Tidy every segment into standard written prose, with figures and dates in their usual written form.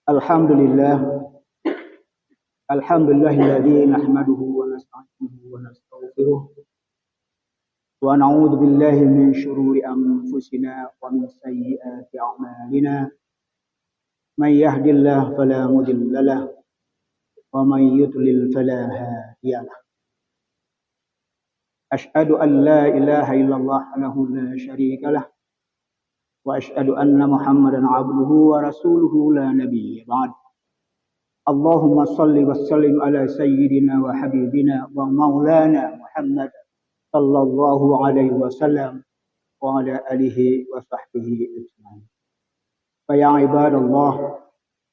Alhamdulillah, alhamdulillahilladzi nahmaduhu wa nasta'inuhu wa nastaghfiruh wa na'udzu billahi min shururi anfusina wa min sayyiati a'malina. May yahdihillahu fala mudilla lahu wa may yudlil fala hadiya lahu. Asyhadu an la ilaha illallah wahdahu la syarika lah wa asyhadu anna Muhammadan 'abduhu wa rasuluhu la nabiyya ba'd. Allahumma salli wa sallim ala sayyidina wa habibina wa maulana Muhammad sallallahu alaihi wasallam wa ala alihi wa sahbihi ajma'in. Fa ya ibadallah,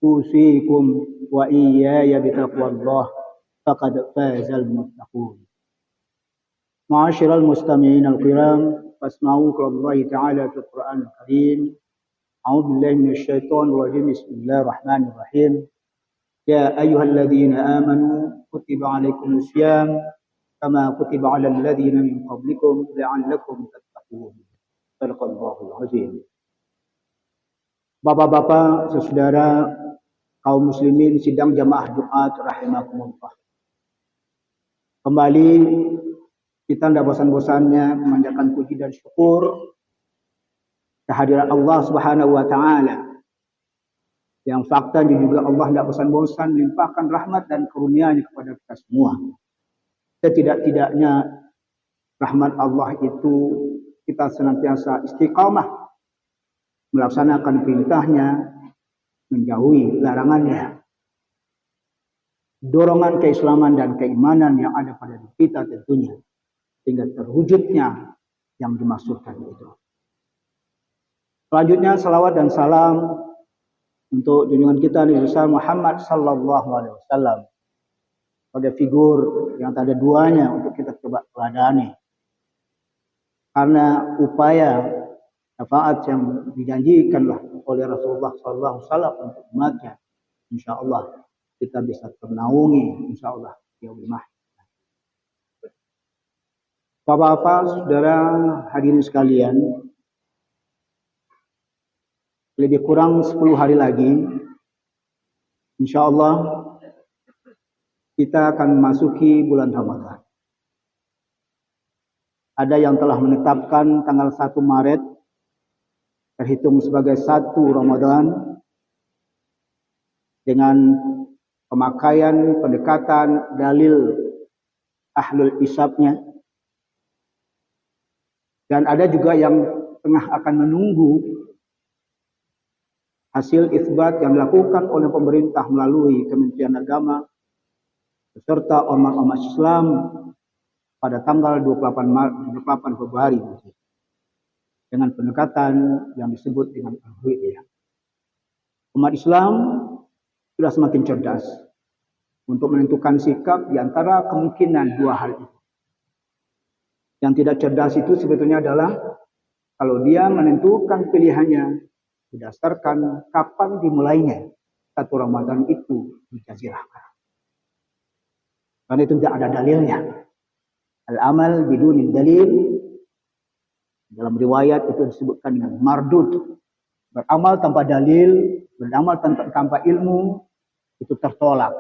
usikum wa iyaya bitaqwallah faqad fazal muttaqun. Ma'asyiral mustami'in al-kiram, fasma'u qaulallahi ta'ala fil Qur'anil Karim. A'udzu billahi minasyaitonir rajim. Bismillahirrahmanirrahim. Ya ayyuhalladzina amanu kutiba 'alaikumus syiyam kama kutiba 'alal ladzina min qablikum la'allakum tattaqun. Shadaqallahul azim. Bapak-bapak, saudara, kaum muslimin sidang jamaah Jumat rahimakumullah. Kembali kita tidak bosan-bosannya memanjatkan puji dan syukur kehadiran Allah Subhanahu wa taala. Yang faktanya juga Allah tidak bosan-bosan melimpahkan rahmat dan karunia-Nya kepada kita semua. Setidak-tidaknya rahmat Allah itu kita senantiasa istiqamah melaksanakan perintah-Nya, menjauhi larangan-Nya. Dorongan keislaman dan keimanan yang ada pada diri kita tentunya, sehingga terwujudnya yang dimaksudkan itu. Selanjutnya salawat dan salam untuk junjungan kita Nabi besar Muhammad sallallahu alaihi wasallam, pada figur yang tak ada duanya untuk kita coba teladani. Karena upaya syafaat yang dijanjikanlah oleh Rasulullah sallallahu alaihi wasallam untuk umatnya, insyaallah kita bisa ternaungi insyaallah yaumul mahsyar. Bapak-bapak, saudara hadirin sekalian, lebih kurang 10 hari lagi, insyaallah kita akan memasuki bulan Ramadan. Ada yang telah menetapkan tanggal 1 Maret terhitung sebagai 1 Ramadan dengan pemakaian pendekatan dalil ahlul hisabnya. Dan ada juga yang tengah akan menunggu hasil isbat yang dilakukan oleh pemerintah melalui Kementerian Agama beserta ormas-ormas Islam pada tanggal 28 Februari dengan pendekatan yang disebut dengan al-ru'yah. Umat Islam sudah semakin cerdas untuk menentukan sikap di antara kemungkinan dua hal itu. Yang tidak cerdas itu sebetulnya adalah kalau dia menentukan pilihannya berdasarkan kapan dimulainya 1 Ramadan itu di Jazirah Arab. Karena itu tidak ada dalilnya. Al-amal bidunil dalil, dalam riwayat itu disebutkan dengan mardud. Beramal tanpa dalil, beramal tanpa ilmu, itu tertolak.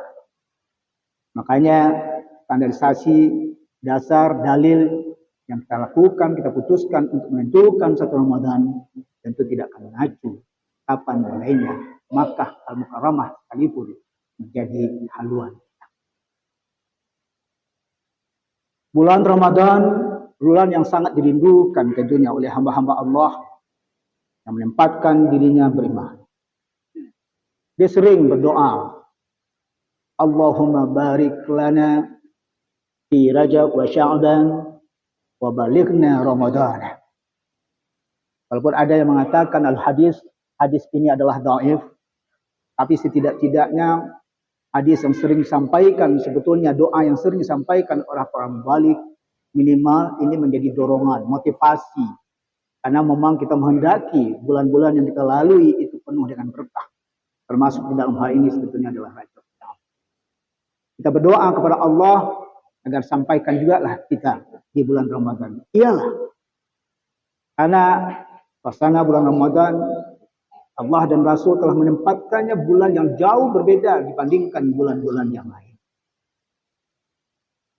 Makanya standarisasi dasar dalil yang kita lakukan, kita putuskan untuk menentukan 1 Ramadan, tentu tidak akan mengacu kapan mulainya. Makkah Al-Mukarramah sekalipun menjadi haluan. Bulan Ramadan, bulan yang sangat dirindukan tentunya oleh hamba-hamba Allah yang menempatkan dirinya beriman. Dia sering berdoa, Allahumma barik lana fi Rajab wa Sya'ban wa balighna Ramadan. Walaupun ada yang mengatakan hadis ini adalah dhaif, tapi setidak-tidaknya hadis yang sering disampaikan, sebetulnya doa yang sering disampaikan oleh para mubalik, minimal ini menjadi dorongan, motivasi. Karena memang kita menghendaki bulan-bulan yang kita lalui itu penuh dengan berkah. Termasuk di dalam hal ini sebetulnya adalah Rajab. Kita berdoa kepada Allah agar sampaikan juga lah kita di bulan Ramadan. Iyalah. Karena suasana bulan Ramadan Allah dan Rasul telah menempatkannya bulan yang jauh berbeda dibandingkan bulan-bulan yang lain.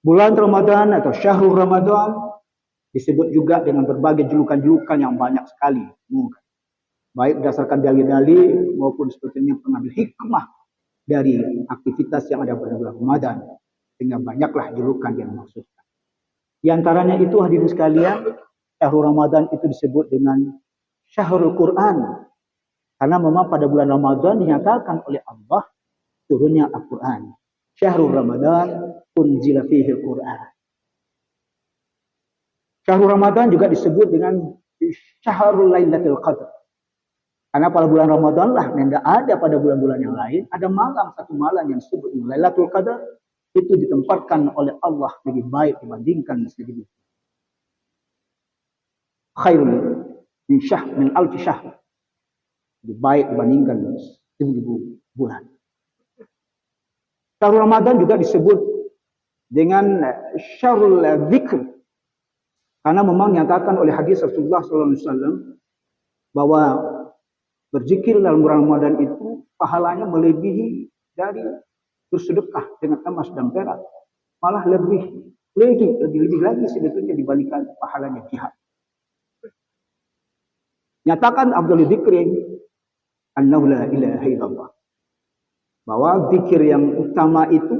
Bulan Ramadan atau Syahrul Ramadan disebut juga dengan berbagai julukan-julukan yang banyak sekali. Baik berdasarkan dalil-dalil maupun sebetulnya pengambil hikmah dari aktivitas yang ada pada bulan Ramadan. Sehingga banyaklah julukan yang dimaksudkan. Di antaranya itu hadirin sekalian, Syahrul Ramadan itu disebut dengan Syahrul Quran. Karena memang pada bulan Ramadan dinyatakan oleh Allah turunnya Al-Quran. Syahrul Ramadan unzila fihi Al-Quran. Syahrul Ramadan juga disebut dengan Syahrul Lailatul Qadar. Karena pada bulan Ramadan lah, tidak ada pada bulan-bulan yang lain, ada malam, satu malam yang disebut Lailatul Qadar, itu ditempatkan oleh Allah lebih baik dibandingkan seribu. Khairun min alfi syahr. Lebih baik dibandingkan 1000 bulan. Syahrul Ramadan juga disebut dengan Syahrul Dzikr. Karena memang nyatakan oleh hadis Rasulullah SAW bahwa berzikir dalam bulan Ramadan itu pahalanya melebihi dari bersedekah dengan emas dan perak. Malah lebih lagi sebetulnya dibandingkan pahalanya jihad. Nyatakan Abdul Dzikri annahu la ilaha illallah. Bahwa zikir yang utama itu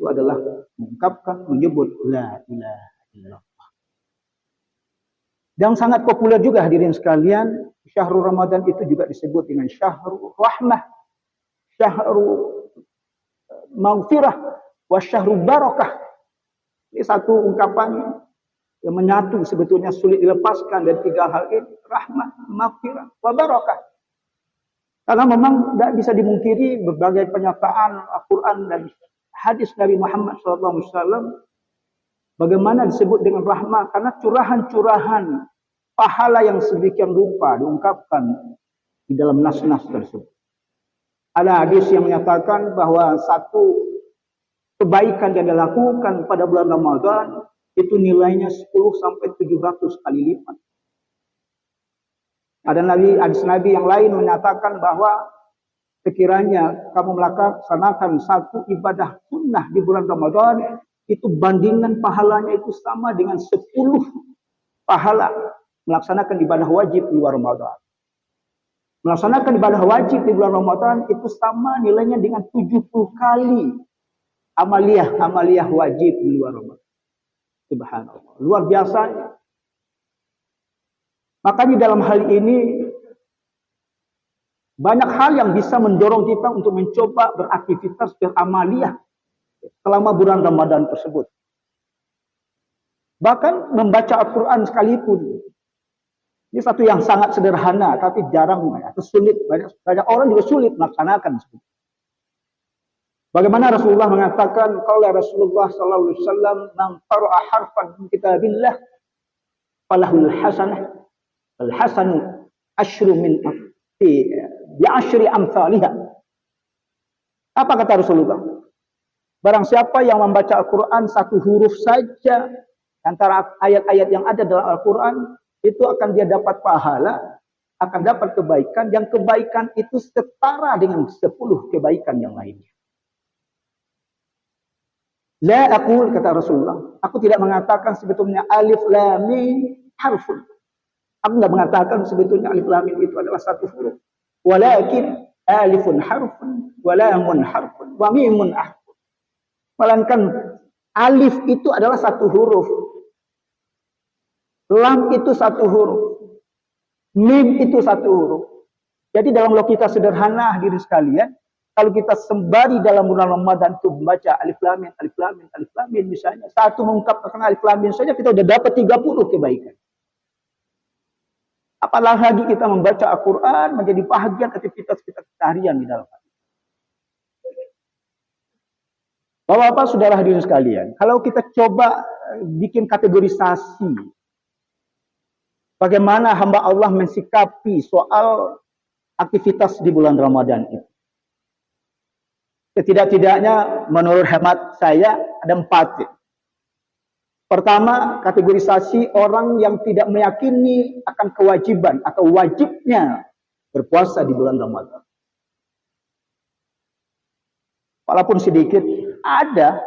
adalah mengungkapkan, menyebut la ilaha illallah. Dan sangat populer juga hadirin sekalian, Syahrul Ramadan itu juga disebut dengan Syahrul Rahmah, Syahrul Maghfirah, wa Syahrul Barakah. Ini satu ungkapan yang menyatu sebetulnya sulit dilepaskan dari tiga hal ini, rahmah, maghfirah, wa barakah. Karena memang tidak bisa dimungkiri berbagai pernyataan Al-Quran dan hadis Nabi Muhammad SAW bagaimana disebut dengan rahmah, karena curahan-curahan pahala yang sedemikian rupa diungkapkan di dalam nas-nas tersebut. Ada hadis yang menyatakan bahwa satu kebaikan yang dilakukan pada bulan Ramadan itu nilainya 10 sampai 700 kali lipat. Ada hadis Nabi yang lain menyatakan bahwa sekiranya kamu melaksanakan satu ibadah sunnah di bulan Ramadan, itu bandingan pahalanya itu sama dengan 10 pahala melaksanakan ibadah wajib di luar Ramadan. Melaksanakan ibadah wajib di bulan Ramadan itu sama nilainya dengan 70 kali amaliyah wajib di luar Ramadan. Subhanallah. Luar biasa. Makanya dalam hal ini banyak hal yang bisa mendorong kita untuk mencoba beraktivitas beramaliyah selama bulan Ramadan tersebut. Bahkan membaca Al-Quran sekalipun. Ini satu yang sangat sederhana, tapi jarang atau sulit. Banyak orang juga sulit melaksanakan. Bagaimana Rasulullah mengatakan, qala Rasulullah sallallahu alaihi wasallam, "Man qara'a harfan min kitabillah falahul hasanah, wal hasanu asyru min bi asyri amsalihha." Apa kata Rasulullah? Barang siapa yang membaca Al-Quran satu huruf saja antara ayat-ayat yang ada dalam Al-Quran, itu akan dia dapat pahala, akan dapat kebaikan, yang kebaikan itu setara dengan 10 kebaikan yang lainnya. La aqul, kata Rasulullah, aku tidak mengatakan sebetulnya alif lam mim harfun. Aku tidak mengatakan sebetulnya alif lam mim itu adalah satu huruf. Walakin alifun harfun, wa lamun harfun, wa mimun harfun. Melainkan alif itu adalah satu huruf. Lam itu satu huruf. Mim itu satu huruf. Jadi dalam logika sederhana hadirin sekalian, kalau kita sembari dalam bulan Ramadan itu membaca alif lam mim, alif lam mim, alif lam mim misalnya, satu mengungkapkan alif lam mim saja kita sudah dapat 30 kebaikan. Apalagi kita membaca Al-Quran menjadi bahagian aktivitas kita seharian di dalam hati. Bapak-bapak, saudara hadirin sekalian, kalau kita coba bikin kategorisasi bagaimana hamba Allah mensikapi soal aktivitas di bulan Ramadan itu. Setidak-tidaknya menurut hemat saya ada 4. Pertama, kategorisasi orang yang tidak meyakini akan kewajiban atau wajibnya berpuasa di bulan Ramadan. Walaupun sedikit, ada.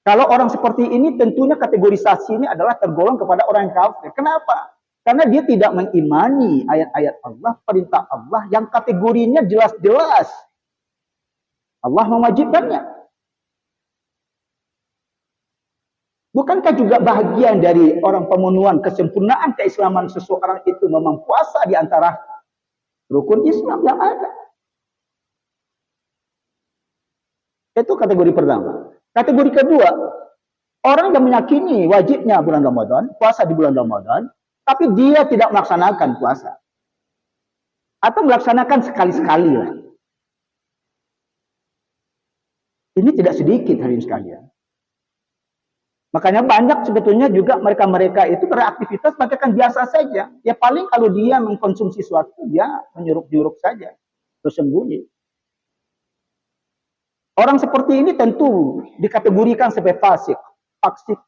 Kalau orang seperti ini tentunya kategorisasi ini adalah tergolong kepada orang yang kafir. Kenapa? Karena dia tidak mengimani ayat-ayat Allah, perintah Allah yang kategorinya jelas-jelas. Allah mewajibkannya. Bukankah juga bahagian dari orang pemenuhan kesempurnaan keislaman seseorang itu memang puasa di antara rukun Islam yang ada? Itu kategori pertama. Kategori kedua, orang yang meyakini wajibnya bulan Ramadan, puasa di bulan Ramadan, tapi dia tidak melaksanakan puasa. Atau melaksanakan sekali-sekali lah. Ini tidak sedikit hadirin sekalian. Makanya banyak sebetulnya juga mereka-mereka itu beraktivitas bagaikan biasa saja. Ya paling kalau dia mengkonsumsi sesuatu, dia menyurup-nyurup saja. Tersembunyi. Orang seperti ini tentu dikategorikan sebagai fasik.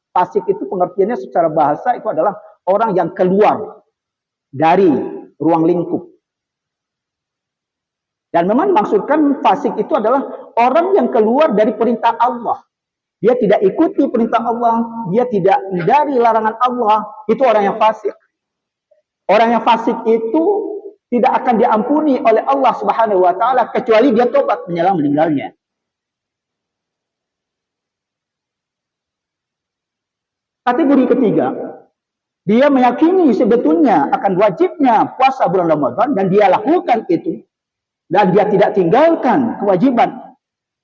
Fasik itu pengertiannya secara bahasa itu adalah orang yang keluar dari ruang lingkup. Dan memang maksudkan fasik itu adalah orang yang keluar dari perintah Allah. Dia tidak ikuti perintah Allah, dia tidak hindari larangan Allah, itu orang yang fasik. Orang yang fasik itu tidak akan diampuni oleh Allah Subhanahu wa taala kecuali dia tobat menjelang meninggalnya. Kategori ketiga, dia meyakini sebetulnya akan wajibnya puasa bulan Ramadan dan dia lakukan itu. Dan dia tidak tinggalkan kewajiban.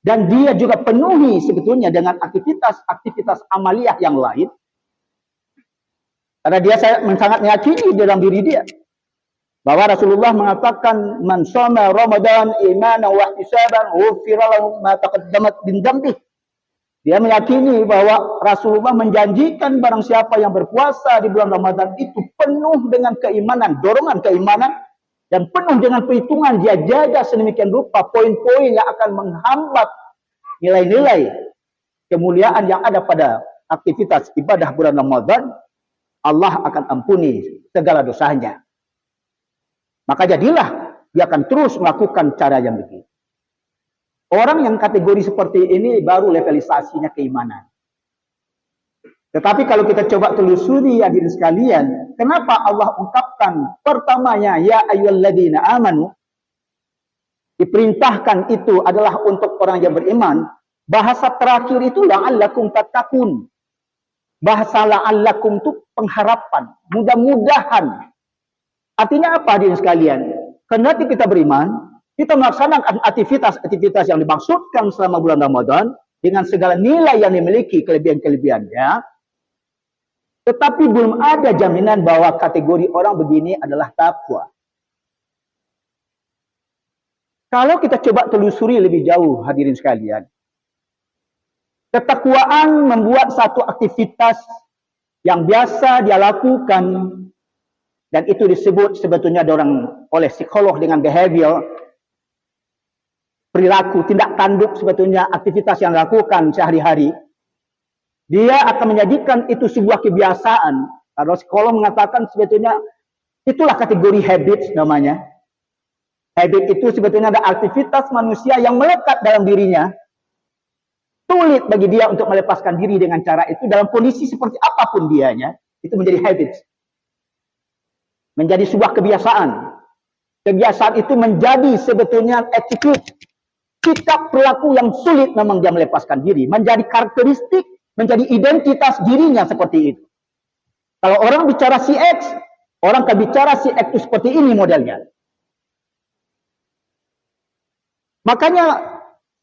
Dan dia juga penuhi sebetulnya dengan aktivitas amaliyah yang lain. Karena dia sangat meyakini dalam diri dia. Bahwa Rasulullah mengatakan, Man shoma Ramadan imanan wa ihtisaban ghufira lahu ma taqaddamat min dzambihi. Dia meyakini bahwa Rasulullah menjanjikan barang siapa yang berpuasa di bulan Ramadan itu penuh dengan keimanan, dorongan keimanan, dan penuh dengan perhitungan. Dia jaga sedemikian rupa poin-poin yang akan menghambat nilai-nilai kemuliaan yang ada pada aktivitas ibadah bulan Ramadan. Allah akan ampuni segala dosanya. Maka jadilah dia akan terus melakukan cara yang begitu. Orang yang kategori seperti ini baru levelisasinya keimanan. Tetapi kalau kita coba telusuri hadirin sekalian, kenapa Allah ungkapkan pertamanya ya ayyuhalladzina amanu, diperintahkan itu adalah untuk orang yang beriman. Bahasa terakhir itu la'allakum tattaqun. Bahasa la'allakum itu pengharapan, mudah-mudahan. Artinya apa hadirin sekalian? Karena kita beriman, kita melaksanakan aktivitas-aktivitas yang dimaksudkan selama bulan Ramadan dengan segala nilai yang dimiliki, kelebihan-kelebihannya. Tetapi belum ada jaminan bahwa kategori orang begini adalah takwa. Kalau kita coba telusuri lebih jauh hadirin sekalian. Ketakwaan membuat satu aktivitas yang biasa dia lakukan. Dan itu disebut sebetulnya oleh psikolog dengan behavior. Perilaku, tindak tanduk sebetulnya aktivitas yang dilakukan sehari-hari. Dia akan menjadikan itu sebuah kebiasaan. Kalau psikolog mengatakan sebetulnya itulah kategori habit namanya. Habit itu sebetulnya ada aktivitas manusia yang melekat dalam dirinya. Sulit bagi dia untuk melepaskan diri dengan cara itu dalam kondisi seperti apapun dianya. Itu menjadi habit. Menjadi sebuah kebiasaan. Kebiasaan itu menjadi sebetulnya attitude. Sikap perilaku yang sulit memang dia melepaskan diri. Menjadi karakteristik, menjadi identitas dirinya seperti itu. Kalau orang bicara si X, orang akan bicara si X itu seperti ini modelnya. Makanya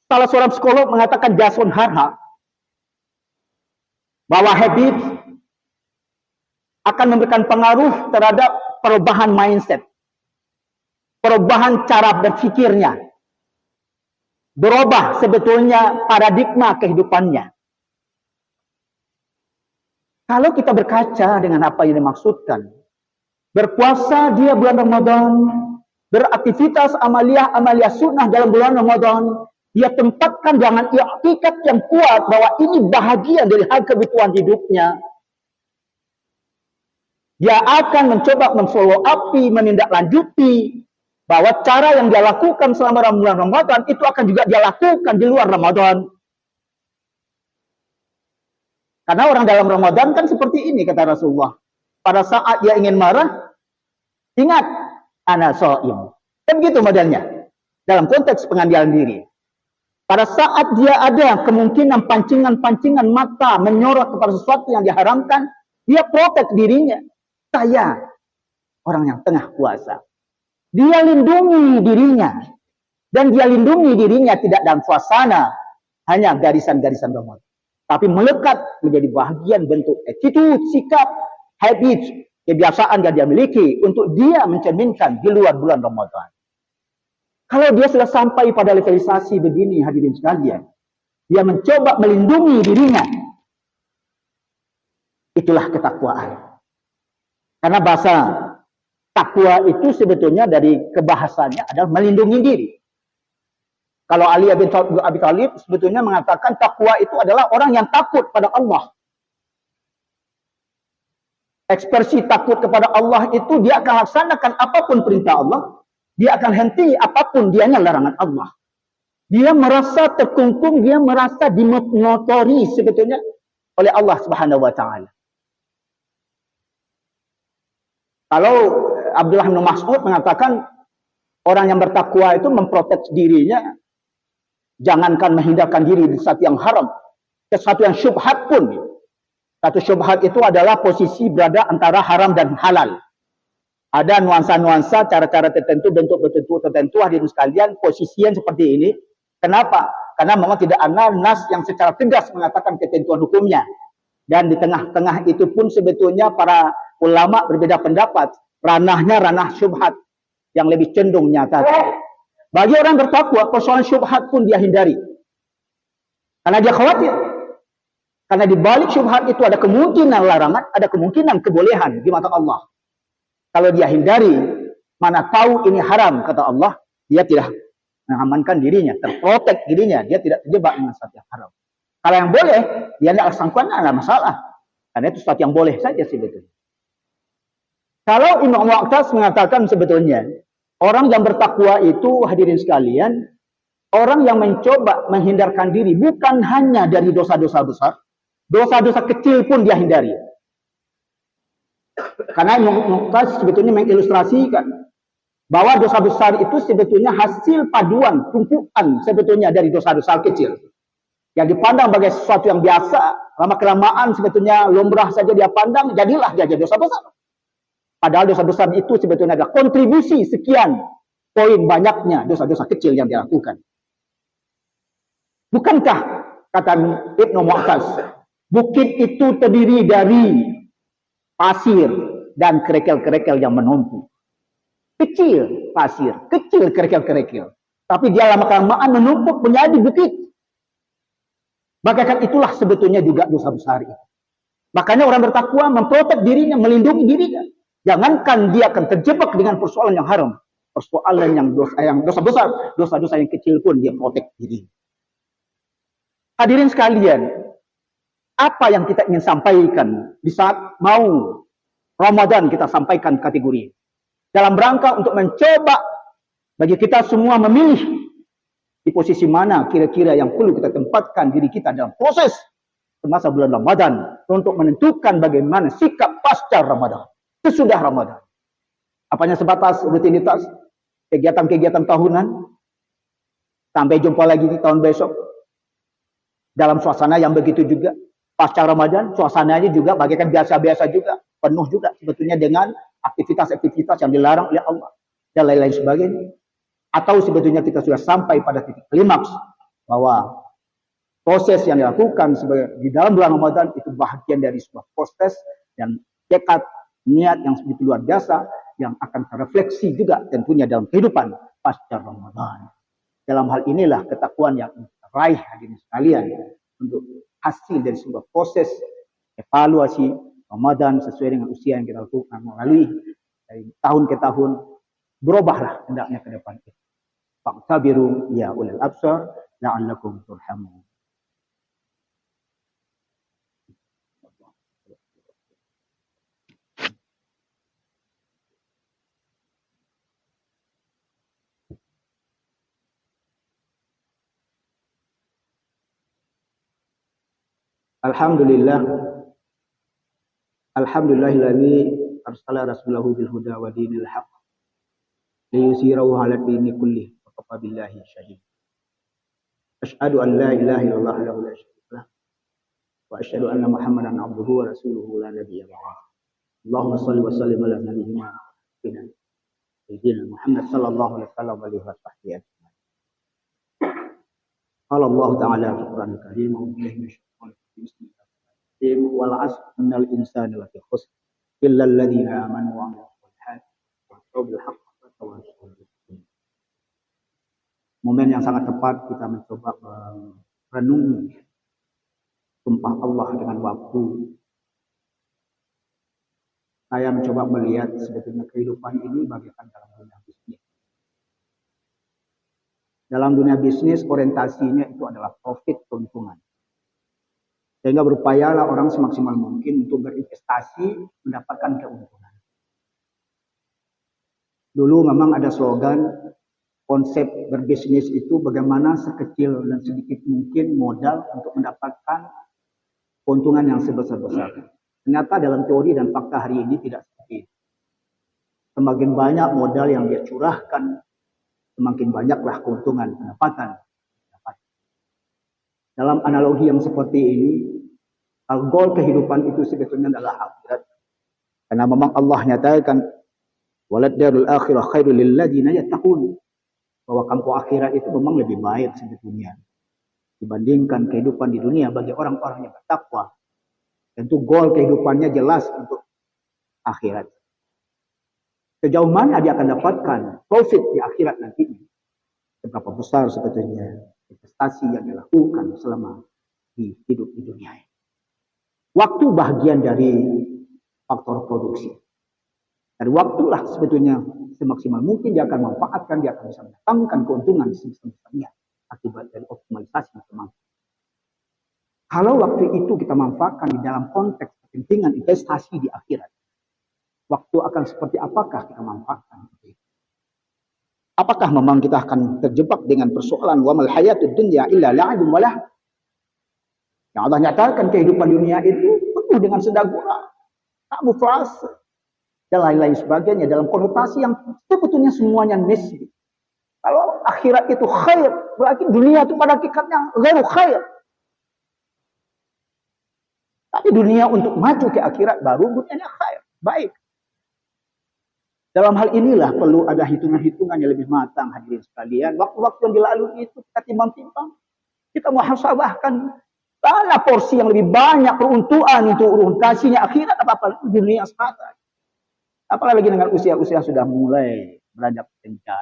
salah seorang psikolog mengatakan Jason Harha bahwa habit akan memberikan pengaruh terhadap perubahan mindset. Perubahan cara berpikirnya. Berubah sebetulnya paradigma kehidupannya. Kalau kita berkaca dengan apa yang dimaksudkan, berpuasa dia bulan Ramadan, beraktivitas amaliyah sunnah dalam bulan Ramadan, dia tempatkan dengan i'tikad yang kuat bahwa ini bahagian dari hal kebutuhan hidupnya. Dia akan mencoba memfollow up, menindaklanjuti bahwa cara yang dia lakukan selama bulan Ramadan itu akan juga dia lakukan di luar Ramadan. Karena orang dalam Ramadan kan seperti ini kata Rasulullah. Pada saat dia ingin marah, ingat ana shaim. Kan begitu modelnya. Dalam konteks pengambilan diri. Pada saat dia ada kemungkinan pancingan-pancingan mata menyorot kepada sesuatu yang diharamkan, dia protek dirinya. Saya orang yang tengah puasa. Dia lindungi dirinya. Dan dia lindungi dirinya tidak dalam suasana hanya garisan-garisan Ramadan. Tapi melekat menjadi bagian bentuk attitude, sikap, habit, kebiasaan yang dia miliki untuk dia mencerminkan di luar bulan Ramadan. Kalau dia sudah sampai pada levelisasi begini hadirin sekalian, dia mencoba melindungi dirinya. Itulah ketakwaan. Karena bahasa takwa itu sebetulnya dari kebahasannya adalah melindungi diri. Kalau Ali bin Abi Thalib sebetulnya mengatakan takwa itu adalah orang yang takut pada Allah. Ekspresi takut kepada Allah itu dia akan laksanakan apapun perintah Allah. Dia akan henti apapun dianya larangan Allah. Dia merasa terkungkung, dia merasa dimotori sebetulnya oleh Allah Subhanahu wa taala. Kalau Abdullah bin Mas'ud mengatakan orang yang bertakwa itu memprotek dirinya, jangankan menghindarkan diri di sesuatu yang haram, ke sesuatu yang syubhat pun. Satu syubhat itu adalah posisi berada antara haram dan halal. Ada nuansa-nuansa, cara-cara tertentu, bentuk tertentu, hadirin sekalian, posisian seperti ini. Kenapa? Karena memang tidak ada nas yang secara tegas mengatakan ketentuan hukumnya. Dan di tengah-tengah itu pun sebetulnya para ulama berbeda pendapat. Ranahnya ranah syubhat yang lebih cenderung nyata. Bagi orang bertakwa, persoalan syubhat pun dia hindari. Karena dia khawatir. Karena di balik syubhat itu ada kemungkinan larangan, ada kemungkinan kebolehan di mata Allah. Kalau dia hindari, mana tahu ini haram, kata Allah, dia tidak mengamankan dirinya, terprotek dirinya, dia tidak terjebak dengan sesuatu yang haram. Kalau yang boleh, dia tidak laksanakan, ada masalah. Karena itu sesuatu yang boleh saja sebetulnya. Kalau Imam Mu'taz mengatakan sebetulnya, orang yang bertakwa itu, hadirin sekalian, orang yang mencoba menghindarkan diri, bukan hanya dari dosa-dosa besar, dosa-dosa kecil pun dia hindari. Karena Mu'taz sebetulnya mengilustrasikan bahwa dosa besar itu sebetulnya hasil paduan, tumpukan sebetulnya dari dosa-dosa kecil. Yang dipandang sebagai sesuatu yang biasa, lama-kelamaan sebetulnya lumrah saja dia pandang, jadilah dia jadi dosa besar. Padahal dosa besar itu sebetulnya adalah kontribusi sekian poin banyaknya dosa-dosa kecil yang dia lakukan. Bukankah, kata Ibnu Mu'taz, bukit itu terdiri dari pasir dan kerikil-kerikil yang menumpuk. Kecil pasir, kecil kerikil-kerikil. Tapi dia lama-kelamaan menumpuk menjadi bukit. Bagaikan itulah sebetulnya juga dosa besar itu. Makanya orang bertakwa memprotek dirinya, melindungi dirinya. Jangankan dia akan terjebak dengan persoalan yang haram. Persoalan yang dosa besar, dosa-dosa yang kecil pun dia protek diri. Hadirin sekalian, apa yang kita ingin sampaikan di saat mau Ramadan kita sampaikan kategori. Dalam rangka untuk mencoba bagi kita semua memilih di posisi mana kira-kira yang perlu kita tempatkan diri kita dalam proses semasa bulan Ramadan untuk menentukan bagaimana sikap pasca Ramadan, sesudah Ramadan. Apanya sebatas rutinitas, kegiatan-kegiatan tahunan, sampai jumpa lagi di tahun besok. Dalam suasana yang begitu juga, pasca Ramadan, suasananya juga bagaikan biasa-biasa juga, penuh juga sebetulnya dengan aktivitas-aktivitas yang dilarang oleh Allah dan lain-lain sebagainya. Atau sebetulnya kita sudah sampai pada titik klimaks bahwa proses yang dilakukan di dalam bulan Ramadan itu bahagian dari sebuah proses dan tekad niat yang begitu luar biasa yang akan terrefleksi juga tentunya dalam kehidupan pasca Ramadan. Dalam hal inilah ketakwaan yang raih hadirin sekalian untuk hasil dari sebuah proses evaluasi Ramadan sesuai dengan usia yang kita lakukan melalui dari tahun ke tahun, berubahlah hendaknya ke depan. Fa'tabiru ya ulil absar la'allakum turhamun. Alhamdulillah, alhamdulillahilladzi arsala rasulahu bil huda wa dinil haqq liyuzhirahu 'alad dini kullih wa kafa billahi syahid. Asyhadu an la ilaha illallah wahdahu la syarika lah wa asyhadu anna Muhammadan abduhu wa rasuluhu la nabiyya ba'dahu. Allahumma shalli wa sallim ala nabiyyina sayyidina Muhammad sallallahu alaihi wasallam wa alihi wa sahbihi ajma'in. Qala Allah ta'ala fil Qur'anil Karim wa billahi minasyaitonir rajim. Wal 'asr innal insana lafi khusr illa alladziina aamanu wa 'amilus shalihaati wa tawassaw bil haqqi wa tawassaw bis sabr. Momen yang sangat tepat kita mencoba merenungi sumpah Allah dengan waktu. Saya mencoba melihat sebetulnya kehidupan ini bagaikan dalam dunia bisnis. Dalam dunia bisnis orientasinya itu adalah profit, keuntungan. Sehingga berupayalah orang semaksimal mungkin untuk berinvestasi mendapatkan keuntungan. Dulu memang ada slogan konsep berbisnis itu bagaimana sekecil dan sedikit mungkin modal untuk mendapatkan keuntungan yang sebesar-besarnya. Ternyata dalam teori dan fakta hari ini tidak seperti itu. Semakin banyak modal yang dia curahkan, semakin banyaklah keuntungan pendapatan. Dalam analogi yang seperti ini, goal kehidupan itu sebetulnya adalah akhirat. Karena memang Allah nyatakan, walad darul akhirah khairul lil ladzina yattaqun. Bahwa kampung akhirat itu memang lebih baik sebetulnya dibandingkan kehidupan di dunia bagi orang-orang yang bertakwa. Tentu goal kehidupannya jelas untuk akhirat. Sejauh mana dia akan dapatkan profit di akhirat nantinya. Seberapa besar sebetulnya investasi yang dilakukan selama hidup di dunia ini. Waktu bagian dari faktor produksi. Dari waktulah sebetulnya semaksimal mungkin dia akan manfaatkan, dia akan bisa mendatangkan keuntungan sebesar-besarnya akibat dari optimalisasi yang semampu. Kalau waktu itu kita manfaatkan di dalam konteks kepentingan investasi di akhirat, waktu akan seperti apakah kita manfaatkan? Apakah memang kita akan terjebak dengan persoalan wa mal hayatud dunya illa la'ibun wa lahu? Yang Allah nyatakan kehidupan dunia itu penuh dengan senda gurau, kamu frase dan lain-lain sebagainya dalam konotasi yang sebetulnya semuanya nisbi. Kalau akhirat itu khair, berarti dunia itu pada hakikatnya ghairu khair. Tapi dunia untuk maju ke akhirat baru dunianya khair, baik. Dalam hal inilah perlu ada hitungan-hitungan yang lebih matang hadirin sekalian. Waktu-waktu yang dilalui itu kita timbang-timbang, kita muhasabahkan mana porsi yang lebih banyak peruntukan untuk orientasinya akhirat apa dunia semata. Apalagi dengan usia-usia sudah mulai beranjak senja.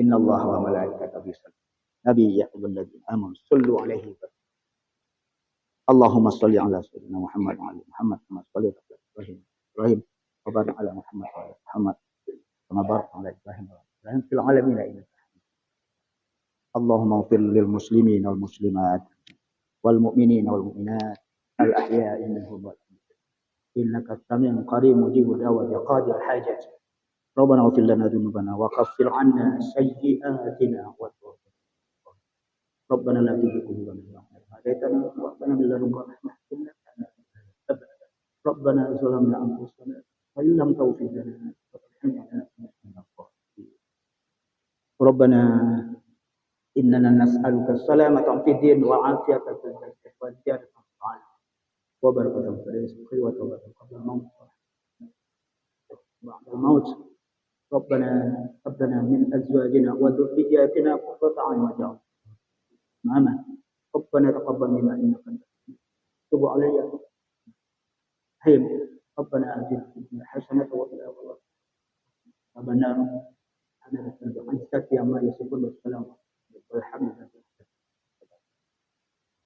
Innallaha wa malaikatahu yusholluna 'alan nabiyyi amanu sallu 'alaihi wa Allahumma shalli ala sayyidina Muhammad wa ala Muhammad kama shallaita ala Ibrahim wa barik ala Muhammad wa ala Muhammad kama barakta ala Ibrahim wa ala Ibrahim fil alamin innaka Hamidum Majid. Allahumma ighfir lil muslimin wal muslimat wal mu'minin wal mu'minat al ahya'i minhum wal amwat innaka samiun qarib mujibud da'wati qadir hajat. Rabbana ighfir lana dhunubana wa kaffir 'anna sayyi'atina wa tawaffana. Rabbana la tuzigh qulubana هديتنا وأعطنا من لدنك رحمة إنك أنت الوهاب. ربنا ظلمنا أنفسنا وإن لم تغفر لنا وترحمنا لنكونن من الخاسرين. ربنا إننا نسألك السلامة في الدين والعافية في الجسد والزيادة في الطاعة وبركة في الرزق وتوبة قبل الموت بعد الموت. ربنا هب لنا من أزواجنا وذرياتنا قرة أعين واجعلنا إماما. ربنا تقبل منا انك انت تب علي رحيم. ربنا اتنا في الدنيا حسنه وفي الاخره حسنه وقنا عذاب النار. عن سكت ما يصفون والسلام